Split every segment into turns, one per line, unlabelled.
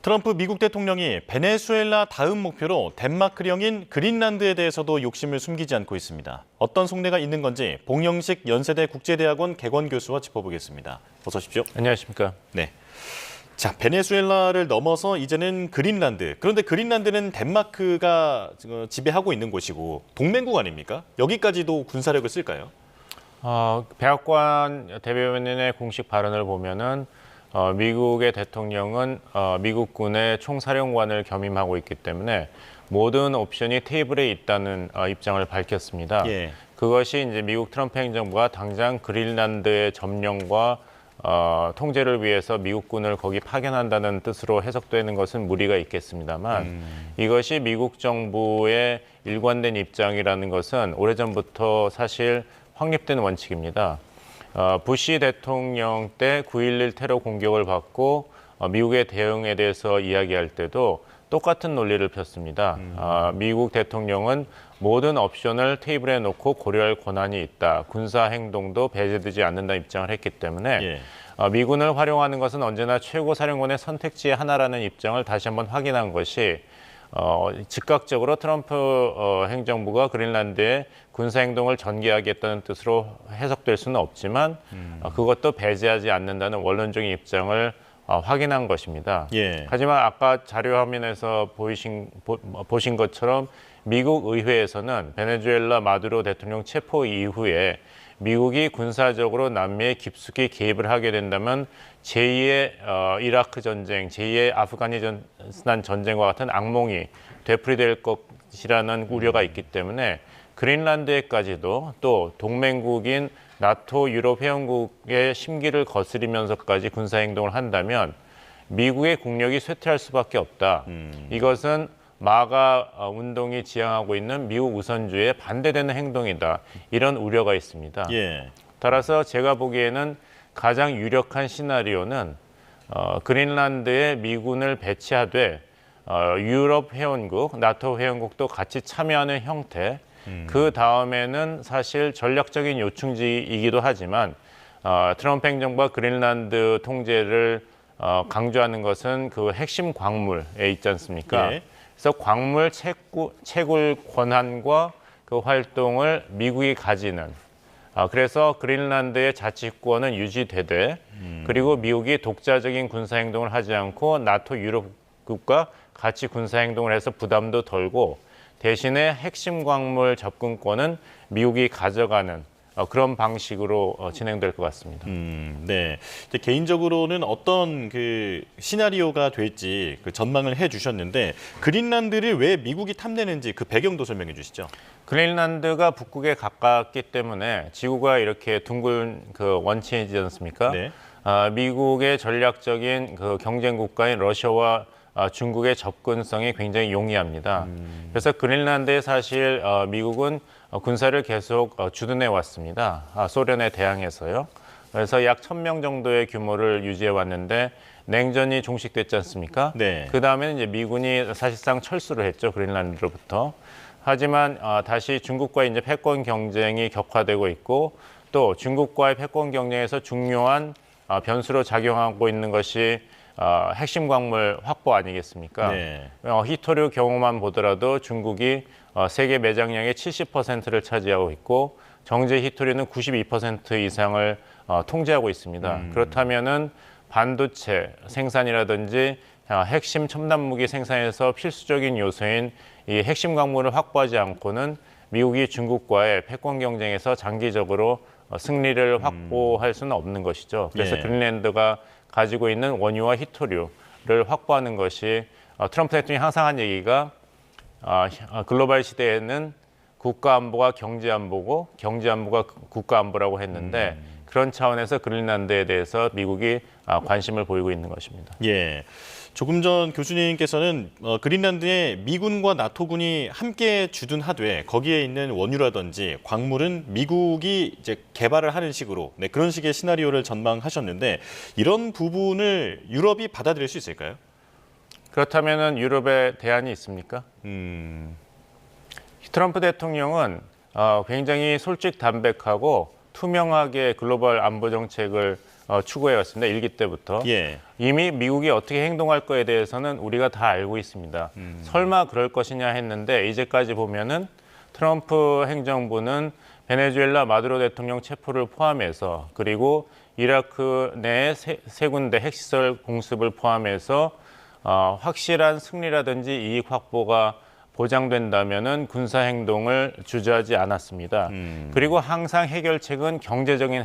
트럼프 미국 대통령이 베네수엘라 다음 목표로 덴마크령인 그린란드에 대해서도 욕심을 숨기지 않고 있습니다. 어떤 속내가 있는 건지 봉영식 연세대 국제대학원 개건 교수와 짚어보겠습니다. 어서 오십시오.
안녕하십니까.
네. 자, 베네수엘라를 넘어서 이제는 그린란드. 그런데 그린란드는 덴마크가 지배하고 있는 곳이고 동맹국 아닙니까? 여기까지도 군사력을 쓸까요?
백악관 대변인의 공식 발언을 보면은 미국의 대통령은 미국군의 총사령관을 겸임하고 있기 때문에 모든 옵션이 테이블에 있다는 입장을 밝혔습니다.
예.
그것이 이제 미국 트럼프 행정부가 당장 그린란드의 점령과 통제를 위해서 미국군을 거기 파견한다는 뜻으로 해석되는 것은 무리가 있겠습니다만 이것이 미국 정부의 일관된 입장이라는 것은 오래전부터 사실 확립된 원칙입니다. 부시 대통령 때 9.11 테러 공격을 받고 미국의 대응에 대해서 이야기할 때도 똑같은 논리를 폈습니다. 미국 대통령은 모든 옵션을 테이블에 놓고 고려할 권한이 있다. 군사 행동도 배제되지 않는다는 입장을 했기 때문에 미군을 활용하는 것은 언제나 최고 사령관의 선택지의 하나라는 입장을 다시 한번 확인한 것이 즉각적으로 트럼프 행정부가 그린란드에 군사행동을 전개하겠다는 뜻으로 해석될 수는 없지만 그것도 배제하지 않는다는 원론적인 입장을 확인한 것입니다.
예.
하지만 아까 자료 화면에서 보신 것처럼 미국 의회에서는 베네수엘라 마두로 대통령 체포 이후에 미국이 군사적으로 남미에 깊숙이 개입을 하게 된다면 제2의 이라크 전쟁, 제2의 아프가니스탄 전쟁과 같은 악몽이 되풀이될 것이라는 우려가 있기 때문에 그린란드에까지도 또 동맹국인 나토 유럽 회원국의 심기를 거스리면서까지 군사행동을 한다면 미국의 국력이 쇠퇴할 수밖에 없다. 이것은 마가 운동이 지향하고 있는 미국 우선주의에 반대되는 행동이다. 이런 우려가 있습니다.
예.
따라서 제가 보기에는 가장 유력한 시나리오는 그린란드에 미군을 배치하되 유럽 회원국, 나토 회원국도 같이 참여하는 형태. 그 다음에는 사실 전략적인 요충지이기도 하지만 트럼프 행정부가 그린란드 통제를 강조하는 것은 그 핵심 광물에 있지 않습니까?
예.
그래서 광물 채굴 권한과 그 활동을 미국이 가지는 그래서 그린란드의 자치권은 유지되되 그리고 미국이 독자적인 군사행동을 하지 않고 나토 유럽국과 같이 군사행동을 해서 부담도 덜고 대신에 핵심 광물 접근권은 미국이 가져가는 그런 방식으로 진행될 것 같습니다.
네. 개인적으로는 어떤 그 시나리오가 될지 그 전망을 해주셨는데 그린란드를 왜 미국이 탐내는지 그 배경도 설명해 주시죠.
그린란드가 북극에 가깝기 때문에 지구가 이렇게 둥근 그 원천이지 않습니까?
네.
미국의 전략적인 그 경쟁 국가인 러시아와 중국의 접근성이 굉장히 용이합니다. 그래서 그린란드에 사실 미국은 군사를 계속 주둔해 왔습니다. 소련에 대항해서요. 그래서 약 1,000명 정도의 규모를 유지해 왔는데 냉전이 종식됐지 않습니까?
네.
그 다음에는 이제 미군이 사실상 철수를 했죠. 그린란드로부터. 하지만 다시 중국과 이제 패권 경쟁이 격화되고 있고 또 중국과의 패권 경쟁에서 중요한 변수로 작용하고 있는 것이 핵심 광물 확보 아니겠습니까?
네.
히토류 경우만 보더라도 중국이 세계 매장량의 70%를 차지하고 있고 정제 히토류는 92% 이상을 통제하고 있습니다. 그렇다면은 반도체 생산이라든지 핵심 첨단 무기 생산에서 필수적인 요소인 이 핵심 광물을 확보하지 않고는 미국이 중국과의 패권 경쟁에서 장기적으로 승리를 확보할 수는 없는 것이죠. 그래서
예.
그린란드가 가지고 있는 원유와 히토류를 확보하는 것이 트럼프 대통령이 항상 한 얘기가 글로벌 시대에는 국가 안보가 경제 안보고 경제 안보가 국가 안보라고 했는데 그런 차원에서 그린란드에 대해서 미국이 관심을 보이고 있는 것입니다.
예. 조금 전 교수님께서는 그린란드에 미군과 나토군이 함께 주둔하되 거기에 있는 원유라든지 광물은 미국이 이제 개발을 하는 식으로 그런 식의 시나리오를 전망하셨는데 이런 부분을 유럽이 받아들일 수 있을까요?
그렇다면 유럽에 대안이 있습니까? 트럼프 대통령은 굉장히 솔직담백하고 투명하게 글로벌 안보 정책을 추구해 왔습니다. 일기 때부터.
예.
이미 미국이 어떻게 행동할 거에 대해서는 우리가 다 알고 있습니다. 설마 그럴 것이냐 했는데 이제까지 보면은 트럼프 행정부는 베네수엘라 마두로 대통령 체포를 포함해서 그리고 이라크 내 세 군데 핵시설 공습을 포함해서 확실한 승리라든지 이익 확보가 보장된다면은 군사 행동을 주저하지 않았습니다. 그리고 항상 해결책은 경제적인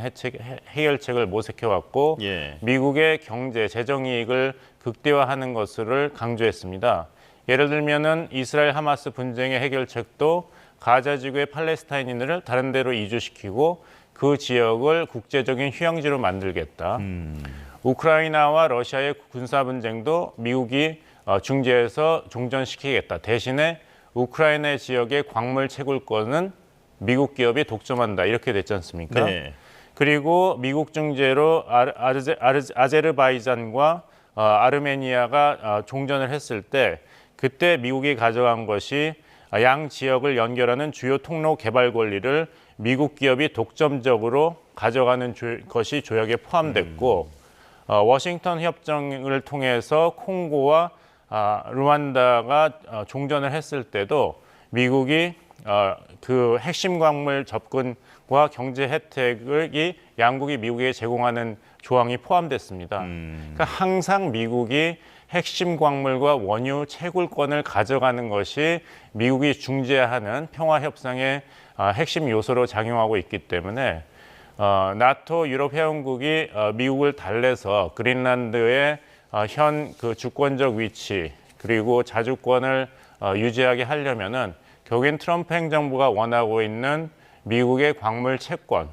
해결책을 모색해왔고
예.
미국의 경제 재정 이익을 극대화하는 것을 강조했습니다. 예를 들면은 이스라엘 하마스 분쟁의 해결책도 가자 지구의 팔레스타인인들을 다른 데로 이주시키고 그 지역을 국제적인 휴양지로 만들겠다. 우크라이나와 러시아의 군사 분쟁도 미국이 중재해서 종전시키겠다. 대신에 우크라이나 지역의 광물 채굴권은 미국 기업이 독점한다. 이렇게 됐지 않습니까?
네.
그리고 미국 중재로 아제르바이잔과 아르메니아가 종전을 했을 때 그때 미국이 가져간 것이 양 지역을 연결하는 주요 통로 개발 권리를 미국 기업이 독점적으로 가져가는 것이 조약에 포함됐고 워싱턴 협정을 통해서 콩고와 루안다가 종전을 했을 때도 미국이 그 핵심 광물 접근과 경제 혜택을 양국이 미국에 제공하는 조항이 포함됐습니다. 그러니까 항상 미국이 핵심 광물과 원유 채굴권을 가져가는 것이 미국이 중재하는 평화 협상의 핵심 요소로 작용하고 있기 때문에 나토 유럽 회원국이 미국을 달래서 그린란드의 현 그 주권적 위치 그리고 자주권을 유지하게 하려면은 결국엔 트럼프 행정부가 원하고 있는 미국의 광물 채권,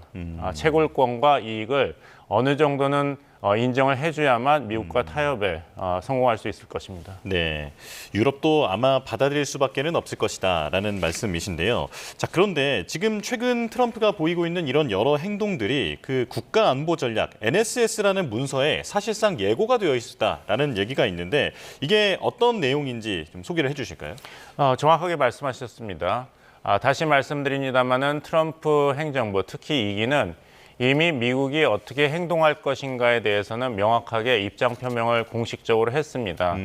채굴권과 이익을 어느 정도는 인정을 해줘야만 미국과 타협에 성공할 수 있을 것입니다.
네, 유럽도 아마 받아들일 수밖에는 없을 것이다라는 말씀이신데요. 자, 그런데 지금 최근 트럼프가 보이고 있는 이런 여러 행동들이 그 국가안보전략 NSS라는 문서에 사실상 예고가 되어 있다라는 얘기가 있는데 이게 어떤 내용인지 좀 소개를 해주실까요?
정확하게 말씀하셨습니다. 다시 말씀드립니다마는 트럼프 행정부, 특히 2기는 이미 미국이 어떻게 행동할 것인가에 대해서는 명확하게 입장 표명을 공식적으로 했습니다.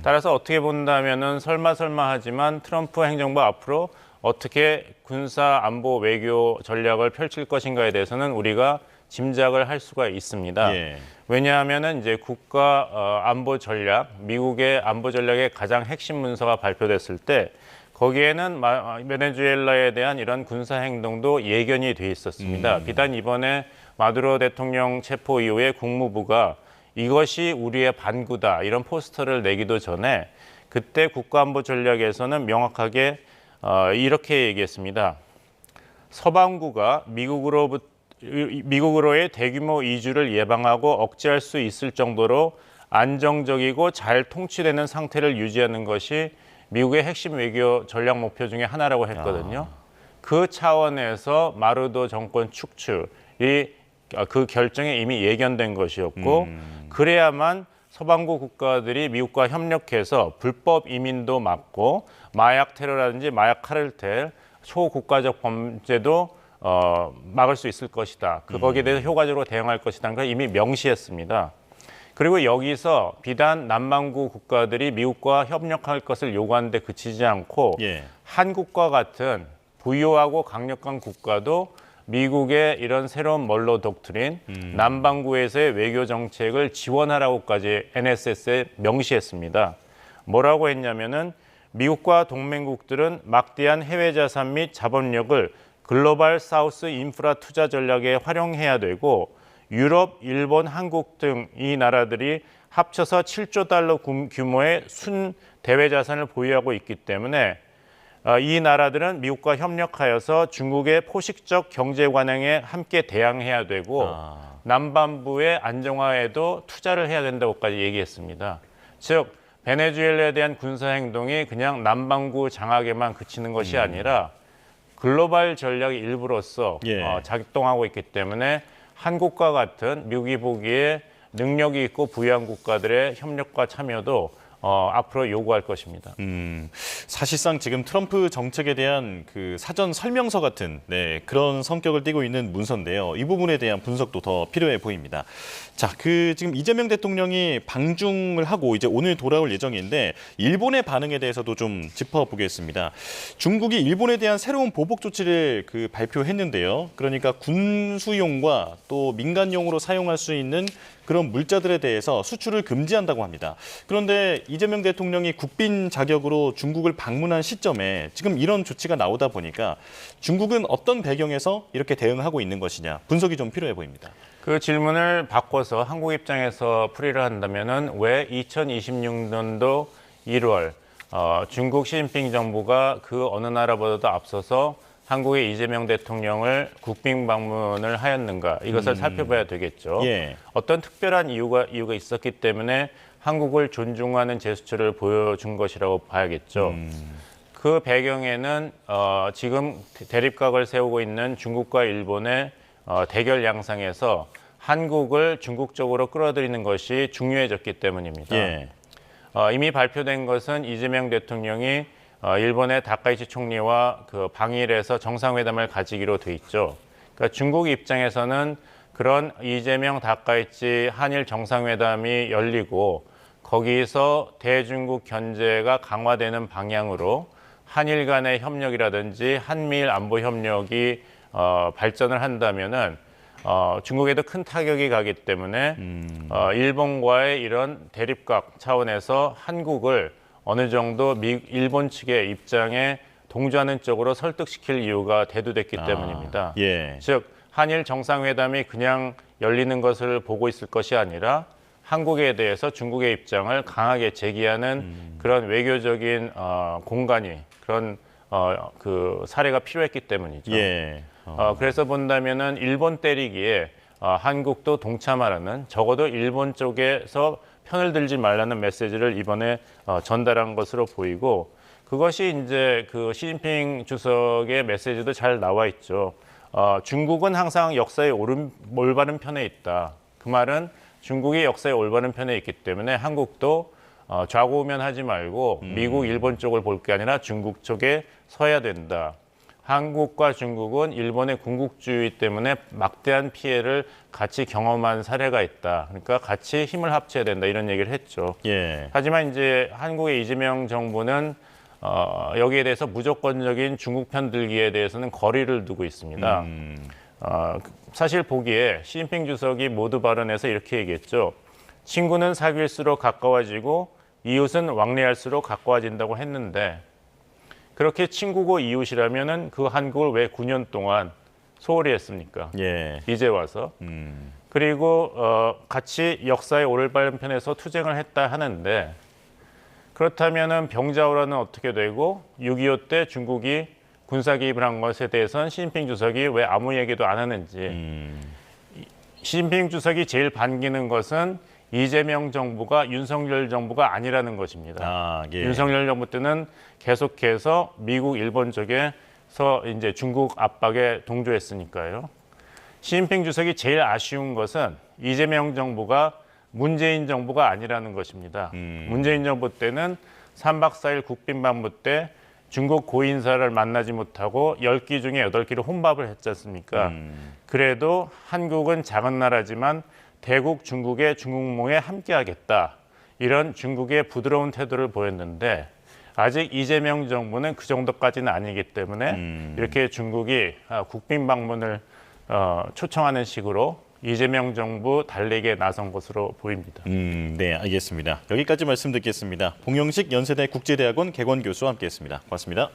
따라서 어떻게 본다면은 설마 하지만 트럼프 행정부 앞으로 어떻게 군사 안보 외교 전략을 펼칠 것인가에 대해서는 우리가 짐작을 할 수가 있습니다.
예.
왜냐하면은 이제 국가 안보 전략, 미국의 안보 전략의 가장 핵심 문서가 발표됐을 때 거기에는 베네수엘라에 대한 이런 군사 행동도 예견이 돼 있었습니다. 비단 이번에 마두로 대통령 체포 이후에 국무부가 이것이 우리의 반구다 이런 포스터를 내기도 전에 그때 국가안보 전략에서는 명확하게 이렇게 얘기했습니다. 서방구가 미국으로의 대규모 이주를 예방하고 억제할 수 있을 정도로 안정적이고 잘 통치되는 상태를 유지하는 것이 미국의 핵심 외교 전략 목표 중에 하나라고 했거든요. 그 차원에서 마루도 정권 축출이 그 결정에 이미 예견된 것이었고 그래야만 서방구 국가들이 미국과 협력해서 불법 이민도 막고 마약 테러라든지 마약 카르텔, 초국가적 범죄도 막을 수 있을 것이다. 거기에 대해서 효과적으로 대응할 것이라는 걸 이미 명시했습니다. 그리고 여기서 비단 남반구 국가들이 미국과 협력할 것을 요구하는데 그치지 않고
예.
한국과 같은 부유하고 강력한 국가도 미국의 이런 새로운 멀로 독트린, 남반구에서의 외교 정책을 지원하라고까지 NSS에 명시했습니다. 뭐라고 했냐면은 미국과 동맹국들은 막대한 해외 자산 및 자본력을 글로벌 사우스 인프라 투자 전략에 활용해야 되고 유럽, 일본, 한국 등 이 나라들이 합쳐서 7조 달러 규모의 순 대외 자산을 보유하고 있기 때문에 이 나라들은 미국과 협력하여서 중국의 포식적 경제 관행에 함께 대항해야 되고 남반부의 안정화에도 투자를 해야 된다고까지 얘기했습니다. 즉 베네수엘라에 대한 군사 행동이 그냥 남반구 장악에만 그치는 것이 아니라 글로벌 전략의 일부로서 작동하고 있기 때문에 한국과 같은 미국이 보기에 능력이 있고 부유한 국가들의 협력과 참여도 앞으로 요구할 것입니다.
사실상 지금 트럼프 정책에 대한 그 사전 설명서 같은 그런 성격을 띠고 있는 문서인데요. 이 부분에 대한 분석도 더 필요해 보입니다. 자, 지금 이재명 대통령이 방중을 하고 이제 오늘 돌아올 예정인데 일본의 반응에 대해서도 좀 짚어보겠습니다. 중국이 일본에 대한 새로운 보복 조치를 발표했는데요. 그러니까 군수용과 또 민간용으로 사용할 수 있는 그런 물자들에 대해서 수출을 금지한다고 합니다. 그런데 이재명 대통령이 국빈 자격으로 중국을 방문한 시점에 지금 이런 조치가 나오다 보니까 중국은 어떤 배경에서 이렇게 대응하고 있는 것이냐 분석이 좀 필요해 보입니다.
그 질문을 바꿔서 한국 입장에서 풀이를 한다면은 왜 2026년도 1월 중국 시진핑 정부가 그 어느 나라보다도 앞서서 한국의 이재명 대통령을 국빈 방문을 하였는가 이것을 살펴봐야 되겠죠.
예.
어떤 특별한 이유가 있었기 때문에 한국을 존중하는 제스처를 보여준 것이라고 봐야겠죠. 그 배경에는 지금 대립각을 세우고 있는 중국과 일본의 대결 양상에서 한국을 중국 쪽으로 끌어들이는 것이 중요해졌기 때문입니다.
예.
이미 발표된 것은 이재명 대통령이 일본의 다카이치 총리와 그 방일에서 정상회담을 가지기로 돼 있죠. 그러니까 중국 입장에서는 그런 이재명 다카이치 한일 정상회담이 열리고 거기서 대중국 견제가 강화되는 방향으로 한일 간의 협력이라든지 한미일 안보 협력이 발전을 한다면은 중국에도 큰 타격이 가기 때문에 일본과의 이런 대립각 차원에서 한국을 어느 정도 일본 측의 입장에 동조하는 쪽으로 설득시킬 이유가 대두됐기 때문입니다.
예.
즉 한일 정상회담이 그냥 열리는 것을 보고 있을 것이 아니라 한국에 대해서 중국의 입장을 강하게 제기하는 그런 외교적인 공간이 그런 그 사례가 필요했기 때문이죠.
예.
그래서 본다면은 일본 때리기에 한국도 동참하라는 적어도 일본 쪽에서 편을 들지 말라는 메시지를 이번에 전달한 것으로 보이고 그것이 이제 그 시진핑 주석의 메시지도 잘 나와 있죠. 중국은 항상 역사의 올바른 편에 있다. 그 말은 중국이 역사의 올바른 편에 있기 때문에 한국도 좌고우면하지 말고 미국, 일본 쪽을 볼 게 아니라 중국 쪽에 서야 된다. 한국과 중국은 일본의 군국주의 때문에 막대한 피해를 같이 경험한 사례가 있다. 그러니까 같이 힘을 합쳐야 된다. 이런 얘기를 했죠.
예.
하지만 이제 한국의 이재명 정부는 여기에 대해서 무조건적인 중국 편들기에 대해서는 거리를 두고 있습니다. 사실 보기에 시진핑 주석이 모두 발언에서 이렇게 얘기했죠. 친구는 사귈수록 가까워지고 이웃은 왕래할수록 가까워진다고 했는데 그렇게 친구고 이웃이라면은 그 한국을 왜 9년 동안 소홀히 했습니까?
예.
이제 와서. 그리고 같이 역사의 올바른 편에서 투쟁을 했다 하는데 그렇다면은 병자호란은 어떻게 되고 6.25 때 중국이 군사 개입을 한 것에 대해서는 시진핑 주석이 왜 아무 얘기도 안 하는지. 시진핑 주석이 제일 반기는 것은 이재명 정부가 윤석열 정부가 아니라는 것입니다.
예.
윤석열 정부 때는 계속해서 미국, 일본 쪽에서 이제 중국 압박에 동조했으니까요. 시진핑 주석이 제일 아쉬운 것은 이재명 정부가 문재인 정부가 아니라는 것입니다. 문재인 정부 때는 3박 4일 국빈방문 때 중국 고인사를 만나지 못하고 10끼 중에 8끼를 혼밥을 했지 않습니까? 그래도 한국은 작은 나라지만 대국 중국의 중국몽에 함께하겠다. 이런 중국의 부드러운 태도를 보였는데 아직 이재명 정부는 그 정도까지는 아니기 때문에 이렇게 중국이 국빈 방문을 초청하는 식으로 이재명 정부 달래기에 나선 것으로 보입니다.
네, 알겠습니다. 여기까지 말씀 듣겠습니다. 봉영식 연세대 국제대학원 개건 교수와 함께했습니다. 고맙습니다.